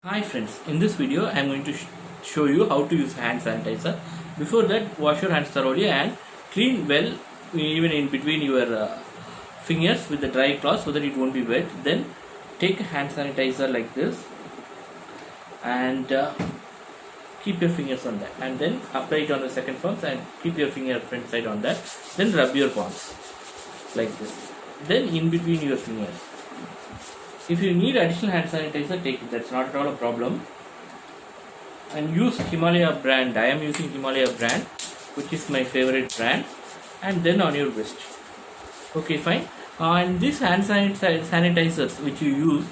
Hi friends, in this video I am going to show you how to use hand sanitizer. Before that, wash your hands thoroughly and clean well, even in between your fingers with the dry cloth so that it won't be wet. Then take a hand sanitizer like this and keep your fingers on that, and then apply it on the second palm and keep your finger front side on that. Then rub your palms like this, then in between your fingers. If you need additional hand sanitizer, take it. That's not at all a problem. And use Himalaya brand. I am using Himalaya brand, which is my favorite brand. And then on your wrist. Okay, fine. And these hand sanitizers which you use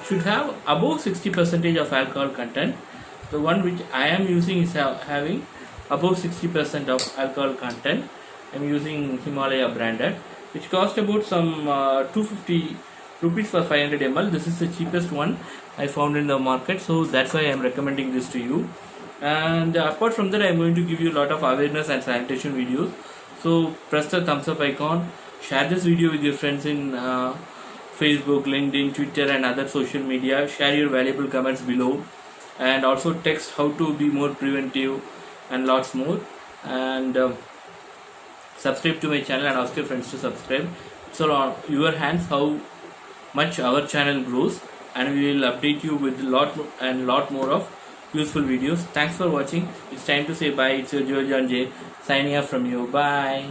should have above 60% of alcohol content. The one which I am using is having above 60% of alcohol content. I am using Himalaya branded, which cost about some 250 rupees for 500 ml. This is the cheapest one I found in the market, so that's why I am recommending this to you. And apart from that, I am going to give you a lot of awareness and sanitation videos. So press the thumbs up icon, share this video with your friends in Facebook, LinkedIn, Twitter and other social media. Share your valuable comments below, and also text how to be more preventive and lots more. And subscribe to my channel and ask your friends to subscribe. It's all on your hands how much our channel grows, and we will update you with lot more of useful videos. Thanks for watching. It's time to say bye. It's your Joe John J signing off from you. Bye.